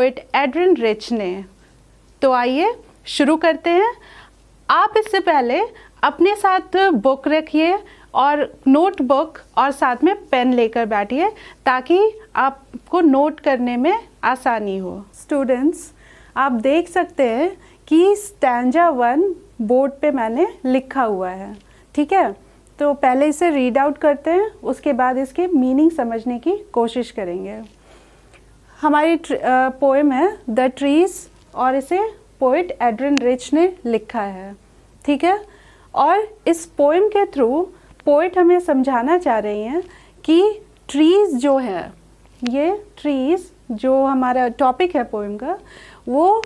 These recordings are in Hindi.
पोएट एड्रिन रिच ने। तो आइए शुरू करते हैं। आप इससे पहले अपने साथ बुक रखिए और नोटबुक और साथ में पेन लेकर बैठिए ताकि आपको नोट करने में आसानी हो। स्टूडेंट्स, आप देख सकते हैं कि स्टैंजा 1 बोर्ड पे मैंने लिखा हुआ है, ठीक है। तो पहले इसे रीड आउट करते हैं, उसके बाद इसके मीनिंग समझने की कोशिश करेंगे। हमारी पोएम है द ट्रीज और इसे पोएट एड्रिन रिच ने लिखा है, ठीक है। और इस पोएम के थ्रू पोएट हमें समझाना चाह रही हैं कि ट्रीज जो है, ये ट्रीज जो हमारा टॉपिक है पोएम का, वो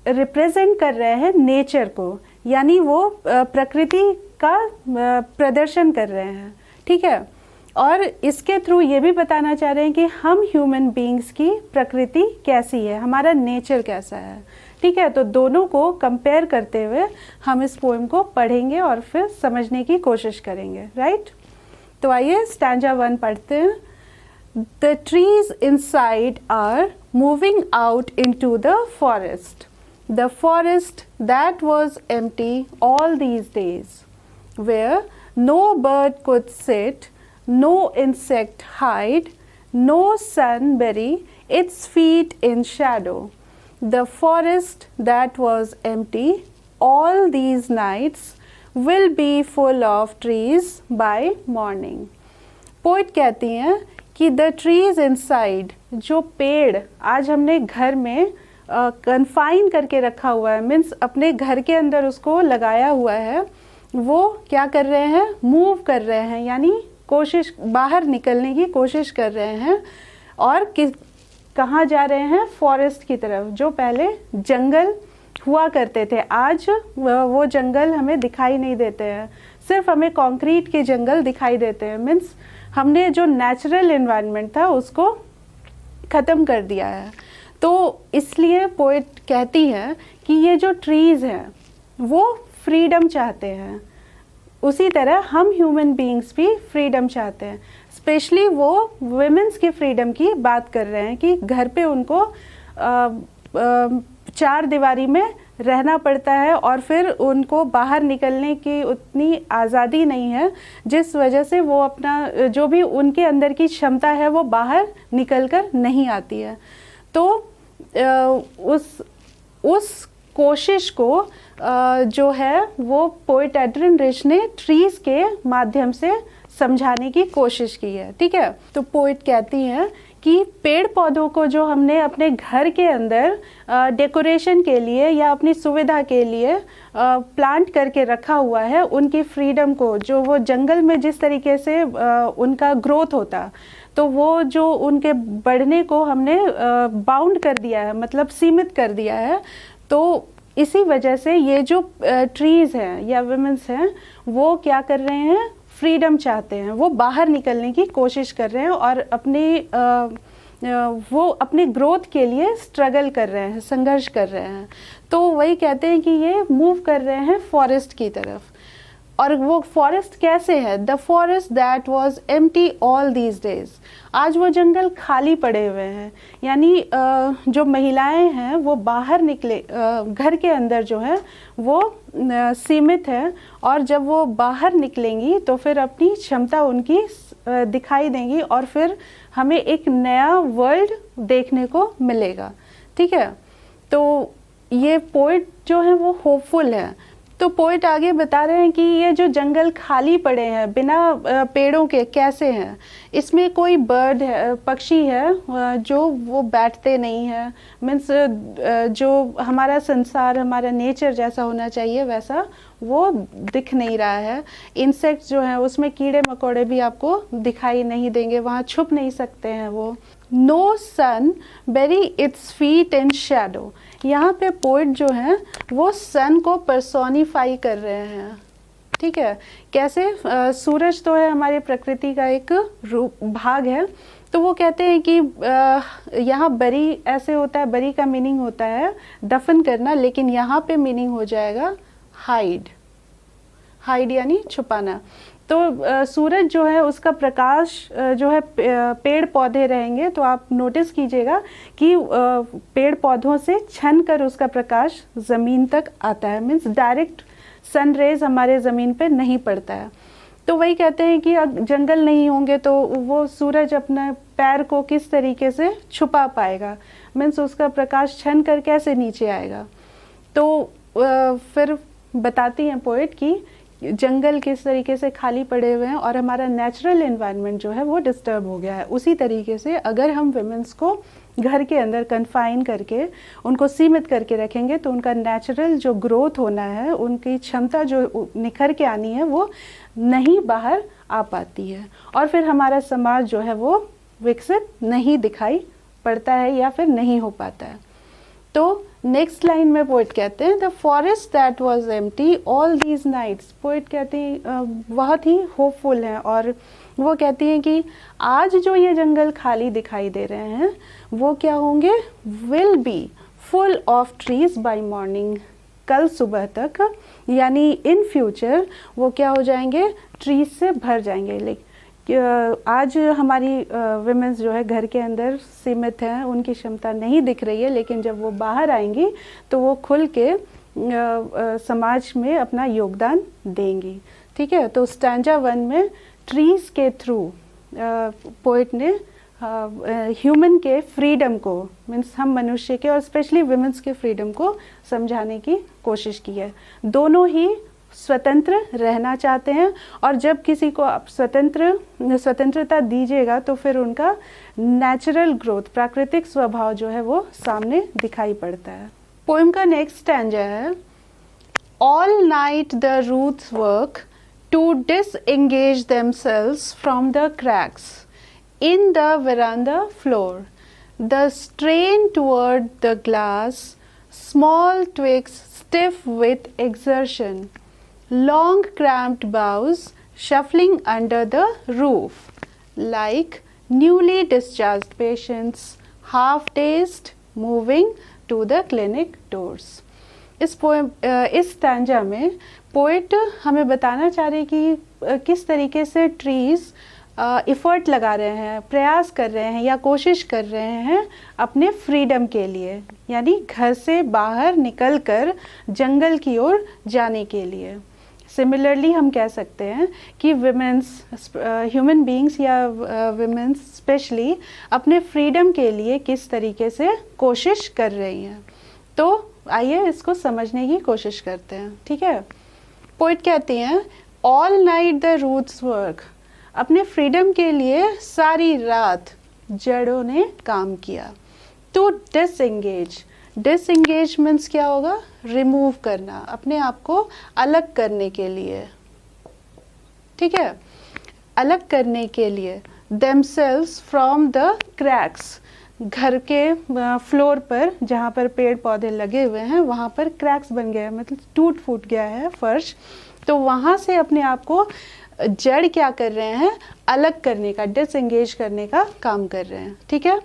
रिप्रेजेंट कर रहे हैं नेचर को, यानी वो प्रकृति का प्रदर्शन कर रहे हैं, ठीक है। और इसके थ्रू ये भी बताना चाह रहे हैं कि हम ह्यूमन बीइंग्स की प्रकृति कैसी है, हमारा नेचर कैसा है, ठीक है। तो दोनों को कंपेयर करते हुए हम इस पोएम को पढ़ेंगे और फिर समझने की कोशिश करेंगे, राइट। तो आइए स्टैंजा 1 पढ़ते हैं। The trees inside are moving out into the forest, the forest that was empty all these days, where no bird could sit, no insect hide, no sun bury its feet in shadow. The forest that was empty all these nights will be full of trees by morning. Poet कहती हैं कि द ट्रीज इनसाइड, जो पेड़ आज हमने घर में कन्फाइन करके रखा हुआ है, मीन्स अपने घर के अंदर उसको लगाया हुआ है, वो क्या कर रहे हैं, मूव कर रहे हैं, यानी कोशिश बाहर निकलने की कोशिश कर रहे हैं। और कहाँ जा रहे हैं, फॉरेस्ट की तरफ, जो पहले जंगल हुआ करते थे। आज वो जंगल हमें दिखाई नहीं देते हैं, सिर्फ हमें कंक्रीट के जंगल दिखाई देते हैं। मीन्स हमने जो नेचुरल एनवायरनमेंट था उसको ख़त्म कर दिया है। तो इसलिए पोएट कहती है कि ये जो ट्रीज़ हैं वो फ्रीडम चाहते हैं, उसी तरह हम ह्यूमन बीइंग्स भी फ्रीडम चाहते हैं। स्पेशली वो वुमेन्स की फ्रीडम की बात कर रहे हैं कि घर पे उनको चार दीवारी में रहना पड़ता है और फिर उनको बाहर निकलने की उतनी आज़ादी नहीं है, जिस वजह से वो अपना जो भी उनके अंदर की क्षमता है वो बाहर निकल कर नहीं आती है। तो उस कोशिश को जो है वो पोएट एड्रिन रिच ने ट्रीज के माध्यम से समझाने की कोशिश की है, ठीक है। तो पोएट कहती हैं कि पेड़ पौधों को जो हमने अपने घर के अंदर डेकोरेशन के लिए या अपनी सुविधा के लिए प्लांट करके रखा हुआ है, उनकी फ्रीडम को, जो वो जंगल में जिस तरीके से उनका ग्रोथ होता, तो वो जो उनके बढ़ने को हमने बाउंड कर दिया है, मतलब सीमित कर दिया है। तो इसी वजह से ये जो ट्रीज़ हैं या वुमेन्स हैं वो क्या कर रहे हैं, फ्रीडम चाहते हैं, वो बाहर निकलने की कोशिश कर रहे हैं और वो अपनी ग्रोथ के लिए स्ट्रगल कर रहे हैं, संघर्ष कर रहे हैं। तो वही कहते हैं कि ये मूव कर रहे हैं फॉरेस्ट की तरफ। और वो फॉरेस्ट कैसे है, the forest that was empty all these days, आज वो जंगल खाली पड़े हुए हैं, यानी जो महिलाएं हैं वो बाहर निकले, घर के अंदर जो है वो सीमित है, और जब वो बाहर निकलेंगी तो फिर अपनी क्षमता उनकी दिखाई देंगी और फिर हमें एक नया वर्ल्ड देखने को मिलेगा, ठीक है। तो ये पोएट जो है वो होपफुल है। तो पोएट आगे बता रहे हैं कि ये जो जंगल खाली पड़े हैं बिना पेड़ों के कैसे हैं, इसमें कोई बर्ड है, पक्षी है जो वो बैठते नहीं हैं, मीन्स जो हमारा संसार, हमारा नेचर जैसा होना चाहिए वैसा वो दिख नहीं रहा है। इंसेक्ट्स जो हैं उसमें कीड़े मकोड़े भी आपको दिखाई नहीं देंगे, वहाँ छुप नहीं सकते हैं वो। No sun bury its feet in shadow, यहाँ पे पोएट जो हैं वो सन को पर्सोनिफाई कर रहे हैं, ठीक है। कैसे, सूरज तो है हमारी प्रकृति का एक रूप भाग है, तो वो कहते हैं कि यहाँ बरी ऐसे होता है, बरी का मीनिंग होता है दफन करना, लेकिन यहाँ पे मीनिंग हो जाएगा हाइड, हाइड यानी छुपाना। तो सूरज जो है उसका प्रकाश जो है पेड़ पौधे रहेंगे तो आप नोटिस कीजिएगा कि पेड़ पौधों से छन कर उसका प्रकाश ज़मीन तक आता है, मीन्स डायरेक्ट सन रेज हमारे ज़मीन पे नहीं पड़ता है। तो वही कहते हैं कि जंगल नहीं होंगे तो वो सूरज अपना पैर को किस तरीके से छुपा पाएगा, मीन्स उसका प्रकाश छन कर कैसे नीचे आएगा। तो फिर बताती हैं पोइट कि जंगल किस तरीके से खाली पड़े हुए हैं और हमारा नेचुरल एनवायरनमेंट जो है वो डिस्टर्ब हो गया है। उसी तरीके से अगर हम विमेंस को घर के अंदर कन्फाइन करके उनको सीमित करके रखेंगे तो उनका नेचुरल जो ग्रोथ होना है, उनकी क्षमता जो निखर के आनी है वो नहीं बाहर आ पाती है और फिर हमारा समाज जो है वो विकसित नहीं दिखाई पड़ता है या फिर नहीं हो पाता है। तो नेक्स्ट लाइन में पोइट कहते हैं the forest that was empty all these nights. Poet कहते हैं बहुत ही होपफुल हैं और वो कहती हैं कि आज जो ये जंगल खाली दिखाई दे रहे हैं वो क्या होंगे, will be full of trees by morning. कल सुबह तक यानी इन फ्यूचर वो क्या हो जाएंगे, ट्रीज से भर जाएंगे। लेकिन आज हमारी विमेंस जो है घर के अंदर सीमित हैं, उनकी क्षमता नहीं दिख रही है, लेकिन जब वो बाहर आएंगी तो वो खुल के समाज में अपना योगदान देंगी। ठीक है, तो स्टैंजा 1 में ट्रीज के थ्रू पोइट ने ह्यूमन के फ्रीडम को, मीन्स हम मनुष्य के और स्पेशली विमेंस के फ्रीडम को समझाने की कोशिश की है। दोनों ही स्वतंत्र रहना चाहते हैं और जब किसी को आप स्वतंत्रता दीजिएगा तो फिर उनका नेचुरल ग्रोथ, प्राकृतिक स्वभाव जो है वो सामने दिखाई पड़ता है। पोएम का नेक्स्ट स्टैंजा है all night the roots work to disengage themselves from the cracks in the veranda floor the strain toward the glass small twigs stiff with exertion, long cramped boughs shuffling under the roof, like newly discharged patients, half-dazed, moving to the clinic doors. इस स्टैंजा में पोएट हमें बताना चाह रहे कि किस तरीके से ट्रीज इफ़र्ट लगा रहे हैं, प्रयास कर रहे हैं या कोशिश कर रहे हैं अपने फ्रीडम के लिए, यानी घर से बाहर निकलकर जंगल की ओर जाने के लिए। सिमिलरली हम कह सकते हैं कि विमेंस, ह्यूमन बीइंग्स या विमेंस स्पेशली अपने फ्रीडम के लिए किस तरीके से कोशिश कर रही हैं। तो आइए इसको समझने की कोशिश करते हैं। ठीक है, पोएट कहती हैं all night the roots work, अपने फ्रीडम के लिए सारी रात जड़ों ने काम किया। टू डिसएंगेज, डिसएंगेज मीन्स क्या होगा, रिमूव करना, अपने आप को अलग करने के लिए। ठीक है, अलग करने के लिए। देमसेल्व्स फ्रॉम द क्रैक्स, घर के फ्लोर पर जहाँ पर पेड़ पौधे लगे हुए हैं वहाँ पर क्रैक्स बन गया है, मतलब टूट फूट गया है फर्श, तो वहाँ से अपने आप को जड़ क्या कर रहे हैं, अलग करने का, डिसएंगेज करने का काम कर रहे हैं। ठीक है,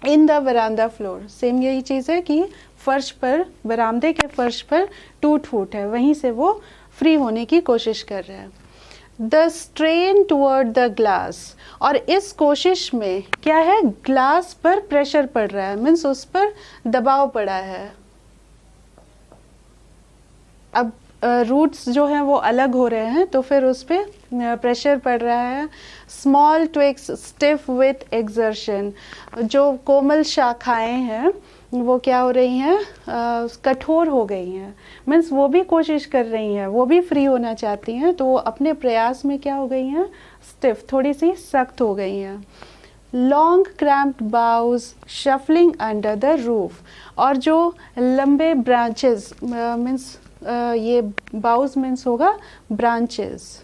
in the veranda floor, same यही चीज़ है कि फर्श पर, बरामदे के फर्श पर टूट फूट है, वहीं से वो फ्री होने की कोशिश कर रहे हैं। The strain toward the glass, और इस कोशिश में क्या है, ग्लास पर प्रेशर पड़ रहा है, मीन्स उस पर दबाव पड़ा है। अब रूट्स जो हैं वो अलग हो रहे हैं तो फिर उस पर प्रेशर पड़ रहा है। Small twigs stiff with exertion, जो कोमल शाखाएं हैं वो क्या हो रही हैं, कठोर हो गई हैं, मीन्स वो भी कोशिश कर रही हैं, वो भी फ्री होना चाहती हैं, तो वो अपने प्रयास में क्या हो गई हैं, स्टिफ, थोड़ी सी सख्त हो गई हैं। Long cramped boughs shuffling under the roof, और जो लंबे ब्रांचेस, मीन्स ये बाउज मीन्स होगा ब्रांचेस,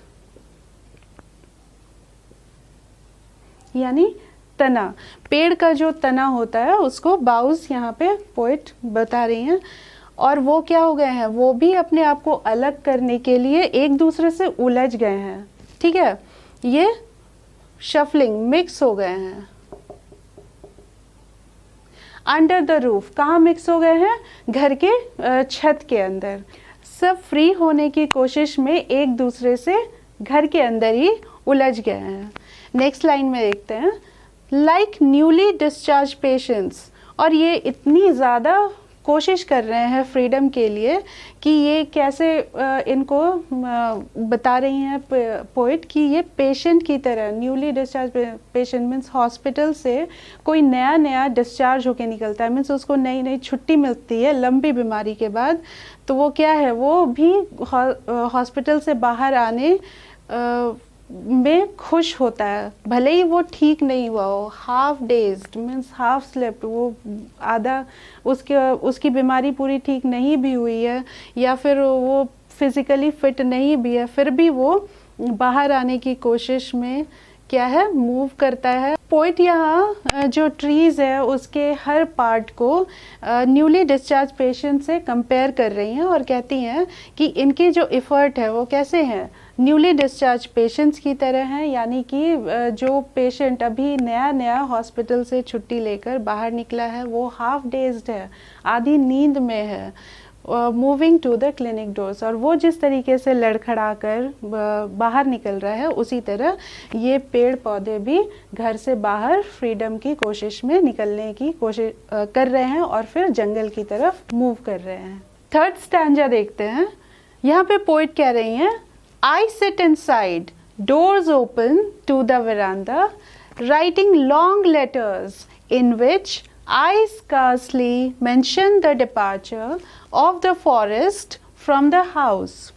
यानी तना, पेड़ का जो तना होता है उसको बाउज यहाँ पे पोएट बता रही हैं। और वो क्या हो गए हैं, वो भी अपने आप को अलग करने के लिए एक दूसरे से उलझ गए हैं। ठीक है, ये शफलिंग, मिक्स हो गए हैं। अंडर द रूफ, कहाँ मिक्स हो गए हैं, घर के छत के अंदर। सब फ्री होने की कोशिश में एक दूसरे से घर के अंदर ही उलझ गए हैं। नेक्स्ट लाइन में देखते हैं, लाइक न्यूली डिस्चार्ज पेशेंट्स, और ये इतनी ज़्यादा कोशिश कर रहे हैं फ्रीडम के लिए कि ये कैसे इनको बता रही हैं पोइट कि ये पेशेंट की तरह, newly discharge patient means hospital से कोई नया नया डिस्चार्ज होके निकलता है, मीन्स उसको नई नई छुट्टी मिलती है लंबी बीमारी के बाद, तो वो क्या है, वो भी हॉस्पिटल से बाहर आने में खुश होता है, भले ही वो ठीक नहीं हुआ हो, half dazed means half slept, वो आधा उसकी बीमारी पूरी ठीक नहीं भी हुई है या फिर वो फिज़िकली फिट नहीं भी है, फिर भी वो बाहर आने की कोशिश में क्या है, मूव करता है। पोइट यहाँ जो ट्रीज़ है उसके हर पार्ट को न्यूली डिस्चार्ज पेशेंट से कंपेयर कर रही हैं और कहती हैं कि इनकी जो एफर्ट है वो कैसे हैं, न्यूली डिस्चार्ज पेशेंट्स की तरह हैं, यानी कि जो पेशेंट अभी नया नया हॉस्पिटल से छुट्टी लेकर बाहर निकला है वो हाफ डेज्ड है, आधी नींद में है, moving to the clinic doors, और वो जिस तरीके से लड़खड़ा कर बाहर निकल रहा है उसी तरह ये पेड़ पौधे भी घर से बाहर फ्रीडम की कोशिश में निकलने की कोशिश कर रहे हैं और फिर जंगल की तरफ मूव कर रहे हैं। थर्ड स्टैंजा देखते हैं, यहाँ पे पोइट कह रही हैं, I sit inside, doors open to the veranda, writing long letters in which I scarcely mention the departure of the forest from the house.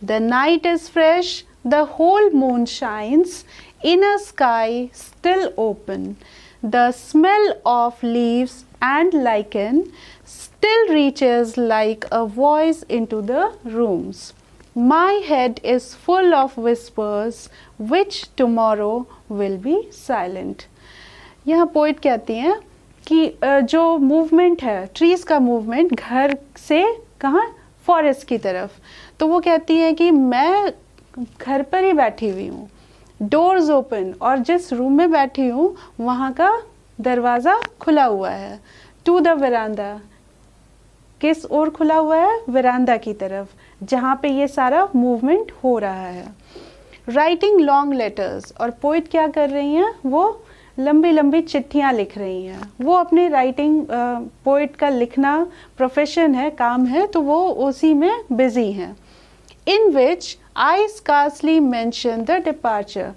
The night is fresh, the whole moon shines in a sky still open. The smell of leaves and lichen still reaches like a voice into the rooms. My head is full of whispers which tomorrow will be silent. यहाँ पोइट कहती हैं कि जो मूवमेंट है, ट्रीज़ का मूवमेंट घर से कहाँ, फॉरेस्ट की तरफ, तो वो कहती हैं कि मैं घर पर ही बैठी हुई हूँ, डोर्स ओपन, और जिस रूम में बैठी हूँ वहाँ का दरवाज़ा खुला हुआ है, टू द वरांदा, किस ओर खुला हुआ है, वरांदा की तरफ, जहाँ पे ये सारा मूवमेंट हो रहा है। राइटिंग लॉन्ग लेटर्स, और पोइट क्या कर रही हैं, वो लंबी लंबी चिट्ठियाँ लिख रही हैं, वो अपनी राइटिंग, पोइट का लिखना प्रोफेशन है, काम है, तो वो उसी में बिजी हैं। इन विच आई स्कार्सली मेंशन द डिपार्चर,